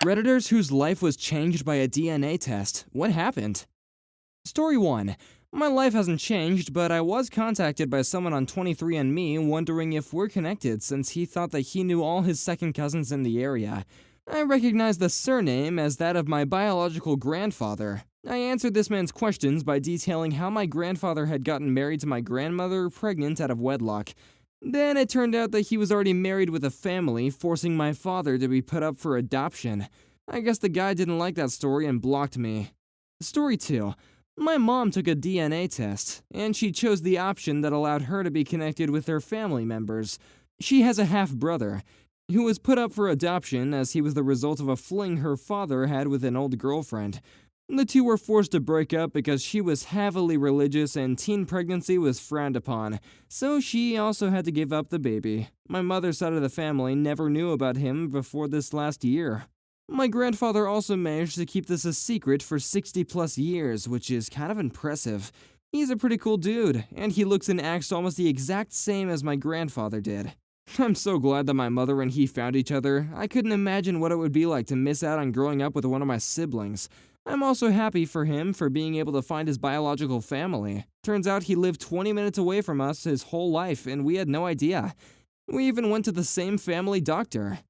Redditors whose life was changed by a DNA test. What happened? Story 1. My life hasn't changed, but I was contacted by someone on 23andMe wondering if we're connected since he thought that he knew all his second cousins in the area. I recognized the surname as that of my biological grandfather. I answered this man's questions by detailing how my grandfather had gotten married to my grandmother pregnant out of wedlock. Then it turned out that he was already married with a family, forcing my father to be put up for adoption. I guess the guy didn't like that story and blocked me. Story 2. My mom took a DNA test, and she chose the option that allowed her to be connected with her family members. She has a half-brother, who was put up for adoption as he was the result of a fling her father had with an old girlfriend. The two were forced to break up because she was heavily religious and teen pregnancy was frowned upon, so she also had to give up the baby. My mother's side of the family never knew about him before this last year. My grandfather also managed to keep this a secret for 60+ years, which is kind of impressive. He's a pretty cool dude, and he looks and acts almost the exact same as my grandfather did. I'm so glad that my mother and he found each other. I couldn't imagine what it would be like to miss out on growing up with one of my siblings. I'm also happy for him for being able to find his biological family. Turns out he lived 20 minutes away from us his whole life, and we had no idea. We even went to the same family doctor.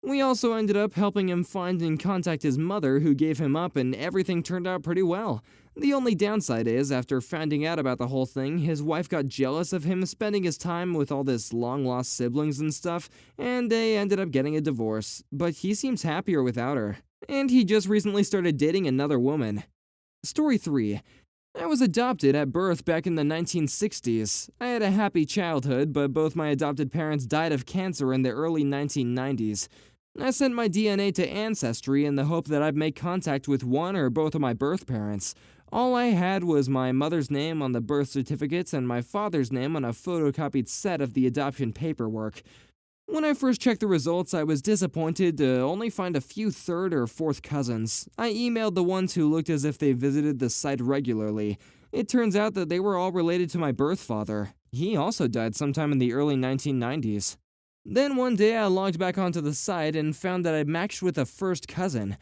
We also ended up helping him find and contact his mother, who gave him up, and everything turned out pretty well. The only downside is, after finding out about the whole thing, his wife got jealous of him spending his time with all this long-lost siblings and stuff, and they ended up getting a divorce. But he seems happier without her. And he just recently started dating another woman. Story 3. I was adopted at birth back in the 1960s. I had a happy childhood, but both my adopted parents died of cancer in the early 1990s. I sent my DNA to Ancestry in the hope that I'd make contact with one or both of my birth parents. All I had was my mother's name on the birth certificates and my father's name on a photocopied set of the adoption paperwork. When I first checked the results, I was disappointed to only find a few third or fourth cousins. I emailed the ones who looked as if they visited the site regularly. It turns out that they were all related to my birth father. He also died sometime in the early 1990s. Then one day I logged back onto the site and found that I'd matched with a first cousin.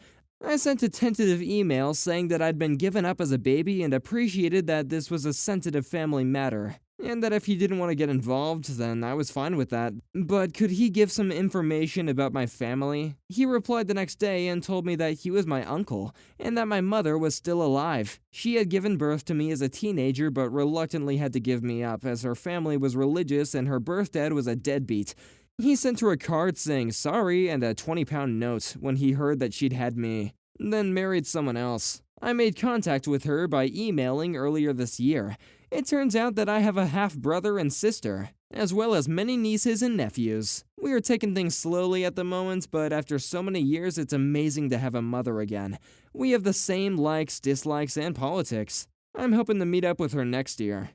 I sent a tentative email saying that I'd been given up as a baby and appreciated that this was a sensitive family matter, and that if he didn't want to get involved, then I was fine with that. But could he give some information about my family? He replied the next day and told me that he was my uncle, and that my mother was still alive. She had given birth to me as a teenager but reluctantly had to give me up as her family was religious and her birth dad was a deadbeat. He sent her a card saying sorry and a 20-pound note when he heard that she'd had me, then married someone else. I made contact with her by emailing earlier this year. It turns out that I have a half-brother and sister, as well as many nieces and nephews. We are taking things slowly at the moment, but after so many years, it's amazing to have a mother again. We have the same likes, dislikes, and politics. I'm hoping to meet up with her next year.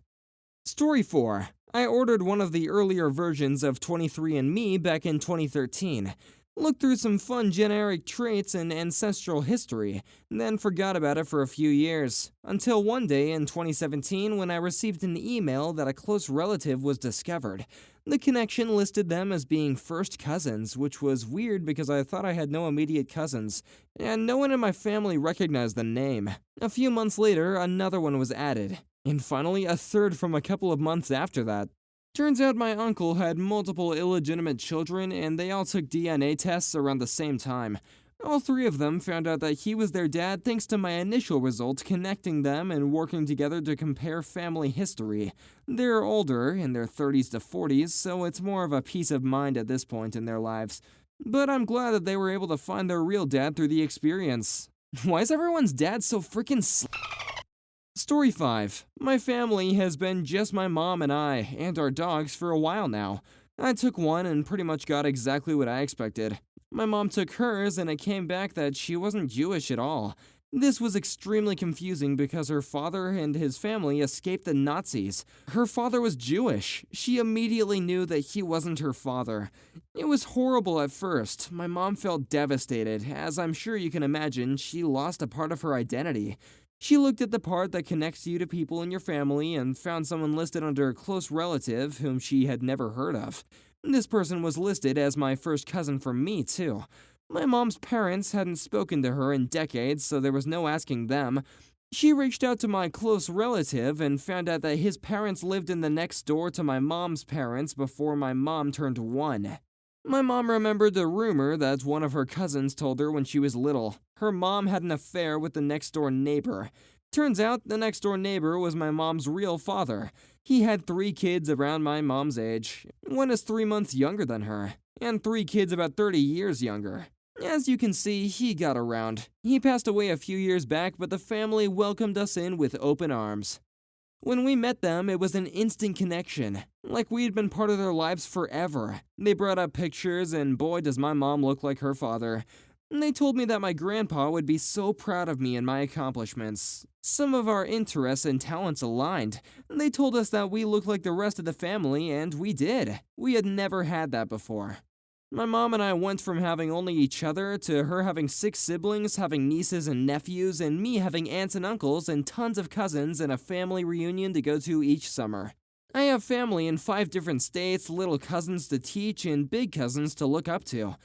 Story 4. I ordered one of the earlier versions of 23andMe back in 2013. Looked through some fun generic traits and ancestral history, then forgot about it for a few years. Until one day in 2017 when I received an email that a close relative was discovered. The connection listed them as being first cousins, which was weird because I thought I had no immediate cousins, and no one in my family recognized the name. A few months later, another one was added, and finally a third from a couple of months after that. Turns out my uncle had multiple illegitimate children, and they all took DNA tests around the same time. All three of them found out that he was their dad thanks to my initial results connecting them and working together to compare family history. They're older, in their 30s to 40s, so it's more of a peace of mind at this point in their lives. But I'm glad that they were able to find their real dad through the experience. Why is everyone's dad so freaking Story 5. My family has been just my mom and I, and our dogs for a while now. I took one and pretty much got exactly what I expected. My mom took hers and it came back that she wasn't Jewish at all. This was extremely confusing because her father and his family escaped the Nazis. Her father was Jewish. She immediately knew that he wasn't her father. It was horrible at first. My mom felt devastated. As I'm sure you can imagine, she lost a part of her identity. She looked at the part that connects you to people in your family and found someone listed under a close relative whom she had never heard of. This person was listed as my first cousin from me, too. My mom's parents hadn't spoken to her in decades, so there was no asking them. She reached out to my close relative and found out that his parents lived in the next door to my mom's parents before my mom turned 1. My mom remembered the rumor that one of her cousins told her when she was little. Her mom had an affair with the next door neighbor. Turns out the next door neighbor was my mom's real father. He had 3 kids around my mom's age. One is 3 months younger than her, and 3 kids about 30 years younger. As you can see, he got around. He passed away a few years back, but the family welcomed us in with open arms. When we met them, it was an instant connection, like we'd been part of their lives forever. They brought up pictures, and boy does my mom look like her father. They told me that my grandpa would be so proud of me and my accomplishments. Some of our interests and talents aligned. They told us that we looked like the rest of the family, and we did. We had never had that before. My mom and I went from having only each other to her having 6 siblings, having nieces and nephews, and me having aunts and uncles and tons of cousins and a family reunion to go to each summer. I have family in 5 different states, little cousins to teach, and big cousins to look up to.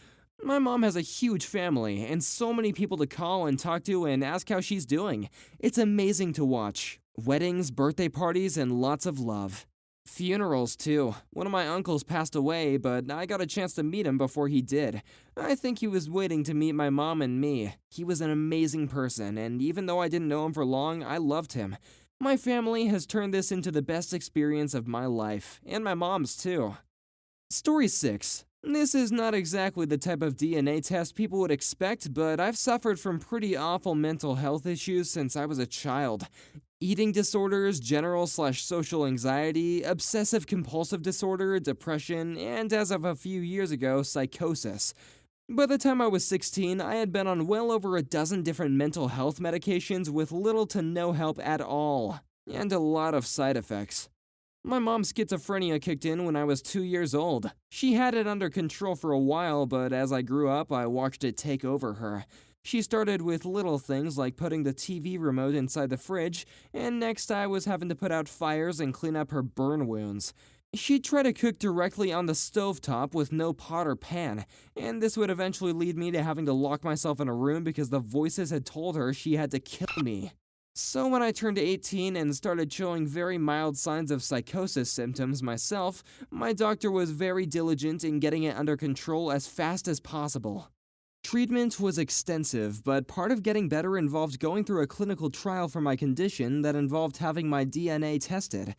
My mom has a huge family and so many people to call and talk to and ask how she's doing. It's amazing to watch. Weddings, birthday parties, and lots of love. Funerals, too. One of my uncles passed away, but I got a chance to meet him before he did. I think he was waiting to meet my mom and me. He was an amazing person, and even though I didn't know him for long, I loved him. My family has turned this into the best experience of my life, and my mom's too. Story 6. This is not exactly the type of DNA test people would expect, but I've suffered from pretty awful mental health issues since I was a child. Eating disorders, general/social anxiety, obsessive-compulsive disorder, depression, and as of a few years ago, psychosis. By the time I was 16, I had been on well over a dozen different mental health medications with little to no help at all, and a lot of side effects. My mom's schizophrenia kicked in when I was 2 years old. She had it under control for a while, but as I grew up, I watched it take over her. She started with little things like putting the TV remote inside the fridge, and next I was having to put out fires and clean up her burn wounds. She'd try to cook directly on the stovetop with no pot or pan, and this would eventually lead me to having to lock myself in a room because the voices had told her she had to kill me. So when I turned 18 and started showing very mild signs of psychosis symptoms myself, my doctor was very diligent in getting it under control as fast as possible. Treatment was extensive, but part of getting better involved going through a clinical trial for my condition that involved having my DNA tested.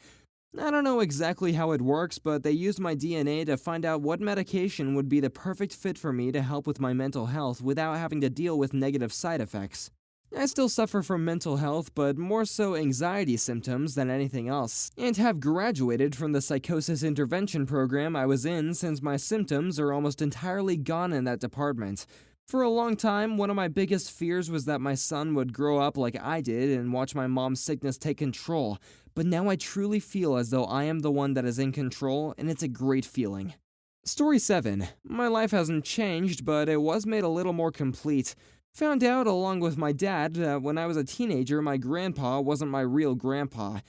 I don't know exactly how it works, but they used my DNA to find out what medication would be the perfect fit for me to help with my mental health without having to deal with negative side effects. I still suffer from mental health, but more so anxiety symptoms than anything else, and have graduated from the psychosis intervention program I was in since my symptoms are almost entirely gone in that department. For a long time, one of my biggest fears was that my son would grow up like I did and watch my mom's sickness take control, but now I truly feel as though I am the one that is in control, and it's a great feeling. Story 7. My life hasn't changed, but it was made a little more complete. Found out, along with my dad, that when I was a teenager, my grandpa wasn't my real grandpa.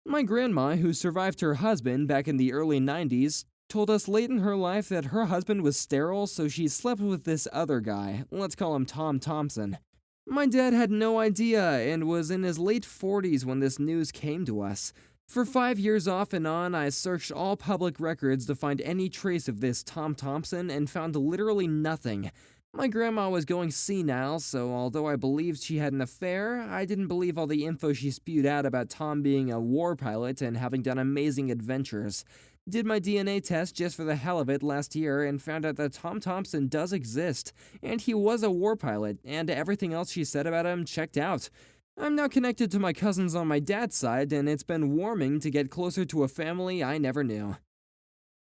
My grandma, who survived her husband back in the early 90s, told us late in her life that her husband was sterile, so she slept with this other guy. Let's call him Tom Thompson. My dad had no idea and was in his late 40s when this news came to us. For 5 years off and on, I searched all public records to find any trace of this Tom Thompson and found literally nothing. My grandma was going senile, so although I believed she had an affair, I didn't believe all the info she spewed out about Tom being a war pilot and having done amazing adventures. Did my DNA test just for the hell of it last year and found out that Tom Thompson does exist, and he was a war pilot, and everything else she said about him checked out. I'm now connected to my cousins on my dad's side, and it's been warming to get closer to a family I never knew.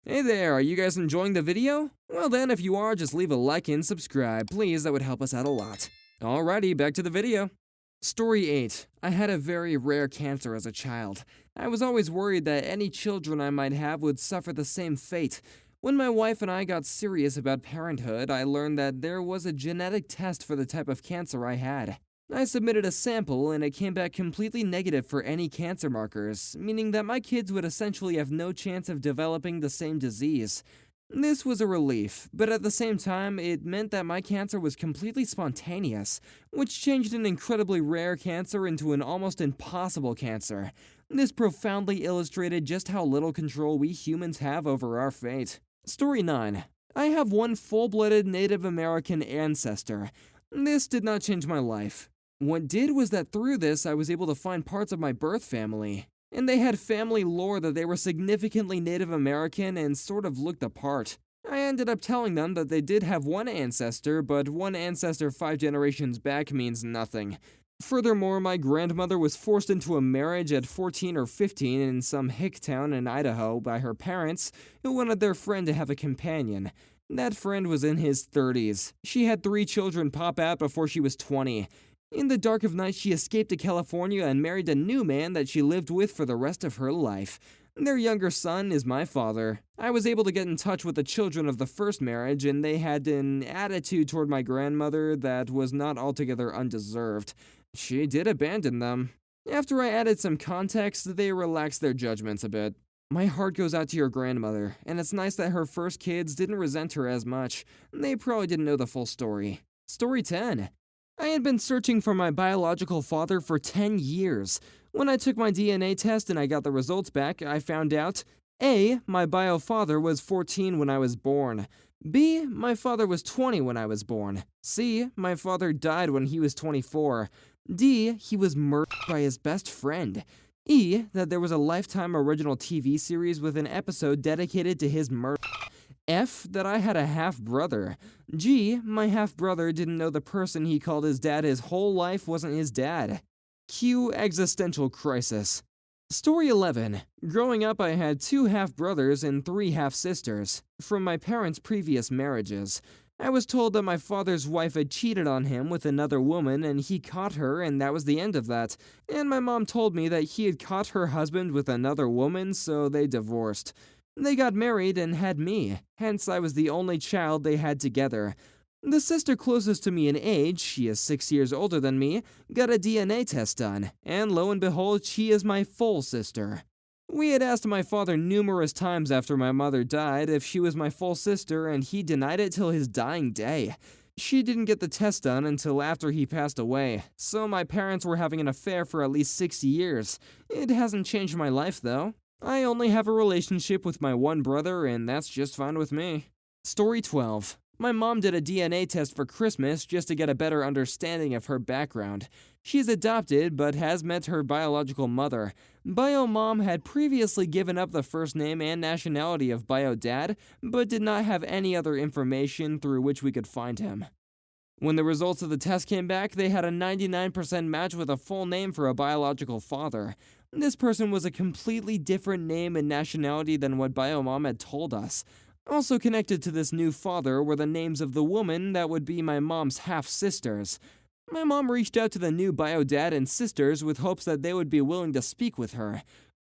Hey there, are you guys enjoying the video? Well then, if you are, just leave a like and subscribe, please, that would help us out a lot. Alrighty, back to the video. Story 8. I had a very rare cancer as a child. I was always worried that any children I might have would suffer the same fate. When my wife and I got serious about parenthood, I learned that there was a genetic test for the type of cancer I had. I submitted a sample and it came back completely negative for any cancer markers, meaning that my kids would essentially have no chance of developing the same disease. This was a relief, but at the same time, it meant that my cancer was completely spontaneous, which changed an incredibly rare cancer into an almost impossible cancer. This profoundly illustrated just how little control we humans have over our fate. Story 9. I have one full-blooded Native American ancestor. This did not change my life. What did was that through this, I was able to find parts of my birth family. And they had family lore that they were significantly Native American and sort of looked apart. I ended up telling them that they did have one ancestor, but one ancestor 5 generations back means nothing. Furthermore, my grandmother was forced into a marriage at 14 or 15 in some hick town in Idaho by her parents, who wanted their friend to have a companion. That friend was in his 30s. She had 3 children pop out before she was 20. In the dark of night, she escaped to California and married a new man that she lived with for the rest of her life. Their younger son is my father. I was able to get in touch with the children of the first marriage, and they had an attitude toward my grandmother that was not altogether undeserved. She did abandon them. After I added some context, they relaxed their judgments a bit. My heart goes out to your grandmother, and it's nice that her first kids didn't resent her as much. They probably didn't know the full story. Story 10. I had been searching for my biological father for 10 years. When I took my DNA test and I got the results back, I found out A. My bio father was 14 when I was born. B. My father was 20 when I was born. C. My father died when he was 24. D. He was murdered by his best friend. E. That there was a Lifetime original TV series with an episode dedicated to his murder. F. That I had a half-brother. G. My half-brother didn't know the person he called his dad his whole life wasn't his dad. Q. Existential crisis. Story 11. Growing up, I had 2 half-brothers and 3 half-sisters from my parents' previous marriages. I was told that my father's wife had cheated on him with another woman and he caught her, and that was the end of that. And my mom told me that he had caught her husband with another woman, so they divorced. They got married and had me, hence I was the only child they had together. The sister closest to me in age, she is 6 years older than me, got a DNA test done, and lo and behold, she is my full sister. We had asked my father numerous times after my mother died if she was my full sister, and he denied it till his dying day. She didn't get the test done until after he passed away, so my parents were having an affair for at least 6 years. It hasn't changed my life, though. I only have a relationship with my one brother, and that's just fine with me. Story 12. My mom did a DNA test for Christmas just to get a better understanding of her background. She's adopted, but has met her biological mother. Bio mom had previously given up the first name and nationality of bio dad, but did not have any other information through which we could find him. When the results of the test came back, they had a 99% match with a full name for a biological father. This person was a completely different name and nationality than what bio mom had told us. Also connected to this new father were the names of the woman that would be my mom's half-sisters. My mom reached out to the new bio dad and sisters with hopes that they would be willing to speak with her.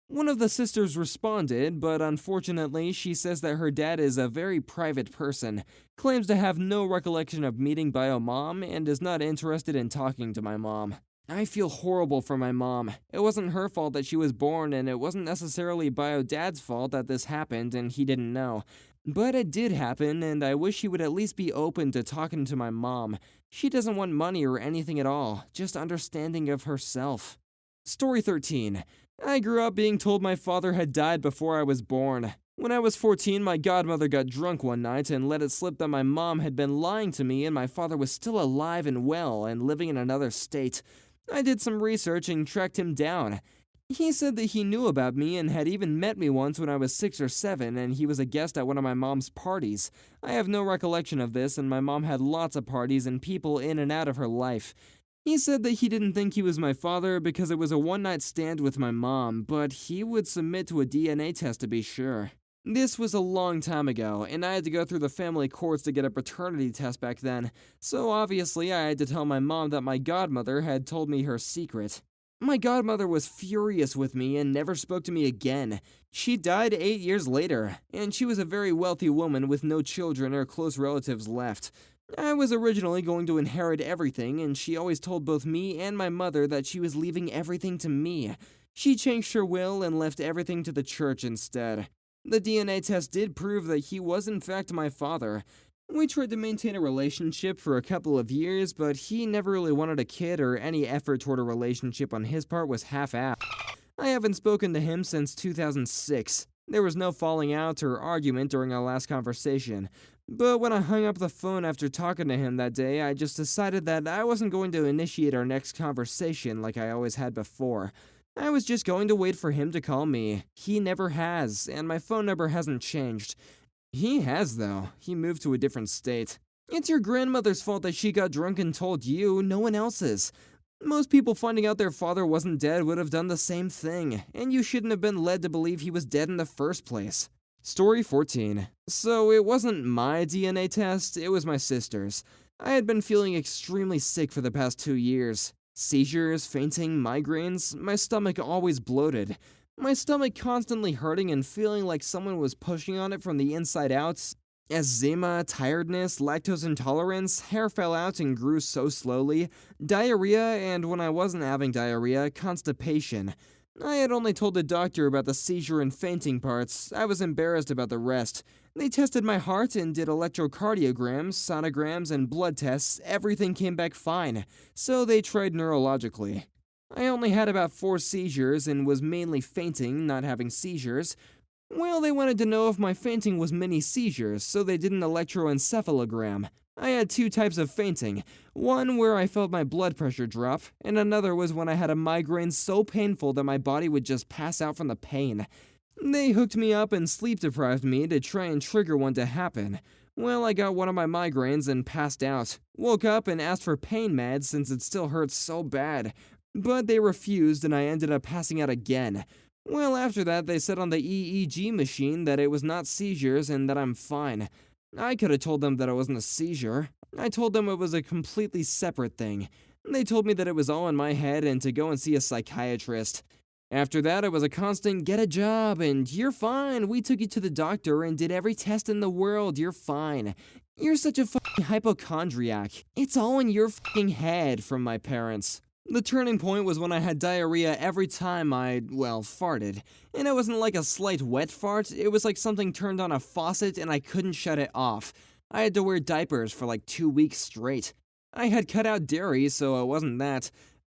One of the sisters responded, but unfortunately she says that her dad is a very private person, claims to have no recollection of meeting bio mom, and is not interested in talking to my mom. I feel horrible for my mom. It wasn't her fault that she was born, and it wasn't necessarily bio dad's fault that this happened and he didn't know. But it did happen, and I wish he would at least be open to talking to my mom. She doesn't want money or anything at all, just understanding of herself. Story 13. I grew up being told my father had died before I was born. When I was 14, my godmother got drunk one night and let it slip that my mom had been lying to me and my father was still alive and well and living in another state. I did some research and tracked him down. He said that he knew about me and had even met me once when I was 6 or 7, and he was a guest at one of my mom's parties. I have no recollection of this, and my mom had lots of parties and people in and out of her life. He said that he didn't think he was my father because it was a one-night stand with my mom, but he would submit to a DNA test to be sure. This was a long time ago, and I had to go through the family courts to get a paternity test back then, so obviously I had to tell my mom that my godmother had told me her secret. My godmother was furious with me and never spoke to me again. She died 8 years later, and she was a very wealthy woman with no children or close relatives left. I was originally going to inherit everything, and she always told both me and my mother that she was leaving everything to me. She changed her will and left everything to the church instead. The DNA test did prove that he was in fact my father. We tried to maintain a relationship for a couple of years, but he never really wanted a kid, or any effort toward a relationship on his part was half-assed. I haven't spoken to him since 2006. There was no falling out or argument during our last conversation. But when I hung up the phone after talking to him that day, I just decided that I wasn't going to initiate our next conversation like I always had before. I was just going to wait for him to call me. He never has, and my phone number hasn't changed. He has, though. He moved to a different state. It's your grandmother's fault that she got drunk and told you, no one else's. Most people finding out their father wasn't dead would have done the same thing, and you shouldn't have been led to believe he was dead in the first place. Story 14. So it wasn't my DNA test, it was my sister's. I had been feeling extremely sick for the past 2 years. Seizures, fainting, migraines, my stomach always bloated. My stomach constantly hurting and feeling like someone was pushing on it from the inside out. Eczema, tiredness, lactose intolerance, hair fell out and grew so slowly, diarrhea, and when I wasn't having diarrhea, constipation. I had only told the doctor about the seizure and fainting parts. I was embarrassed about the rest. They tested my heart and did electrocardiograms, sonograms, and blood tests. Everything came back fine, so they tried neurologically. I only had about 4 seizures and was mainly fainting, not having seizures. Well, they wanted to know if my fainting was mini seizures, so they did an electroencephalogram. I had 2 types of fainting, one where I felt my blood pressure drop, and another was when I had a migraine so painful that my body would just pass out from the pain. They hooked me up and sleep-deprived me to try and trigger one to happen. Well, I got one of my migraines and passed out. Woke up and asked for pain meds since it still hurt so bad. But they refused and I ended up passing out again. Well, after that, they said on the EEG machine that it was not seizures and that I'm fine. I could have told them that it wasn't a seizure. I told them it was a completely separate thing. They told me that it was all in my head and to go and see a psychiatrist. After that, it was a constant get a job and you're fine. We took you to the doctor and did every test in the world. You're fine. You're such a fucking hypochondriac. It's all in your fucking head from my parents. The turning point was when I had diarrhea every time I, farted. And it wasn't like a slight wet fart, it was like something turned on a faucet and I couldn't shut it off. I had to wear diapers for like 2 weeks straight. I had cut out dairy, so it wasn't that.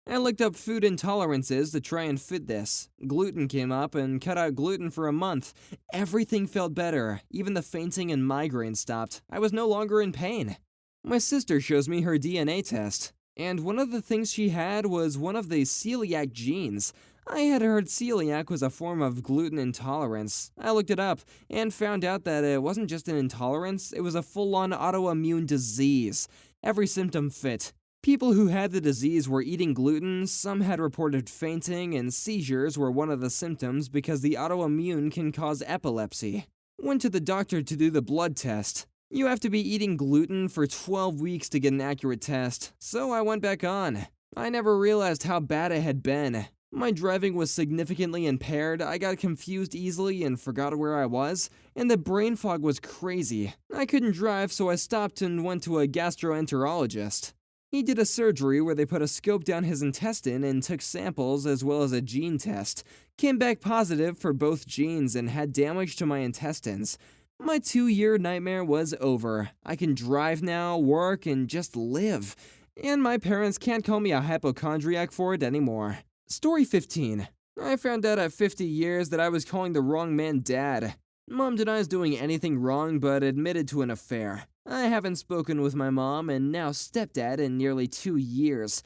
I looked up food intolerances to try and fit this. Gluten came up and cut out gluten for a month. Everything felt better, even the fainting and migraine stopped. I was no longer in pain. My sister shows me her DNA test. And one of the things she had was one of the celiac genes. I had heard celiac was a form of gluten intolerance. I looked it up and found out that it wasn't just an intolerance, it was a full-on autoimmune disease. Every symptom fit. People who had the disease were eating gluten, some had reported fainting, and seizures were one of the symptoms because the autoimmune can cause epilepsy. Went to the doctor to do the blood test. You have to be eating gluten for 12 weeks to get an accurate test, so I went back on. I never realized how bad it had been. My driving was significantly impaired, I got confused easily and forgot where I was, and the brain fog was crazy. I couldn't drive, so I stopped and went to a gastroenterologist. He did a surgery where they put a scope down his intestine and took samples as well as a gene test. Came back positive for both genes and had damage to my intestines. My 2-year nightmare was over. I can drive now, work, and just live. And my parents can't call me a hypochondriac for it anymore. Story 15. I found out at 50 years that I was calling the wrong man dad. Mom denies doing anything wrong but admitted to an affair. I haven't spoken with my mom and now stepdad in nearly 2 years.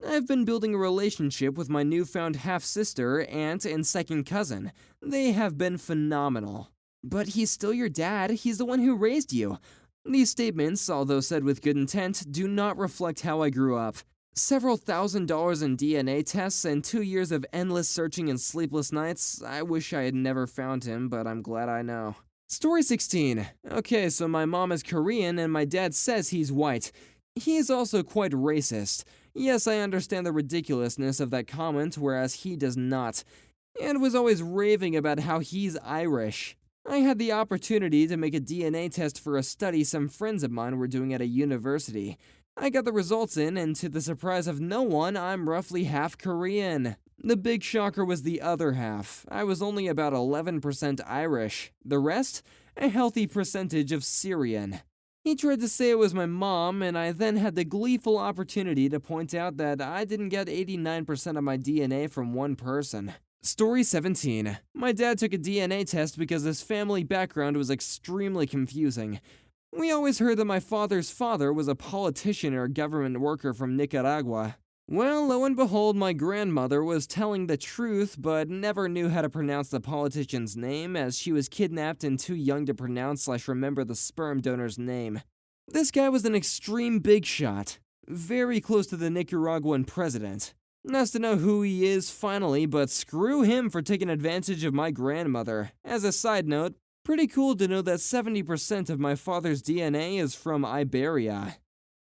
I've been building a relationship with my newfound half-sister, aunt, and second cousin. They have been phenomenal. But he's still your dad, he's the one who raised you. These statements, although said with good intent, do not reflect how I grew up. Several $1,000s in DNA tests and 2 years of endless searching and sleepless nights. I wish I had never found him, but I'm glad I know. Story 16. Okay, so my mom is Korean and my dad says he's white. He's also quite racist. Yes, I understand the ridiculousness of that comment, whereas he does not. And was always raving about how he's Irish. I had the opportunity to make a DNA test for a study some friends of mine were doing at a university. I got the results in, and to the surprise of no one, I'm roughly half Korean. The big shocker was the other half. I was only about 11% Irish. The rest? A healthy percentage of Syrian. He tried to say it was my mom, and I then had the gleeful opportunity to point out that I didn't get 89% of my DNA from one person. Story 17. My dad took a DNA test because his family background was extremely confusing. We always heard that my father's father was a politician or government worker from Nicaragua. Well, lo and behold, my grandmother was telling the truth but never knew how to pronounce the politician's name as she was kidnapped and too young to pronounce/remember the sperm donor's name. This guy was an extreme big shot, very close to the Nicaraguan president. Nice to know who he is finally, but screw him for taking advantage of my grandmother. As a side note, pretty cool to know that 70% of my father's DNA is from Iberia.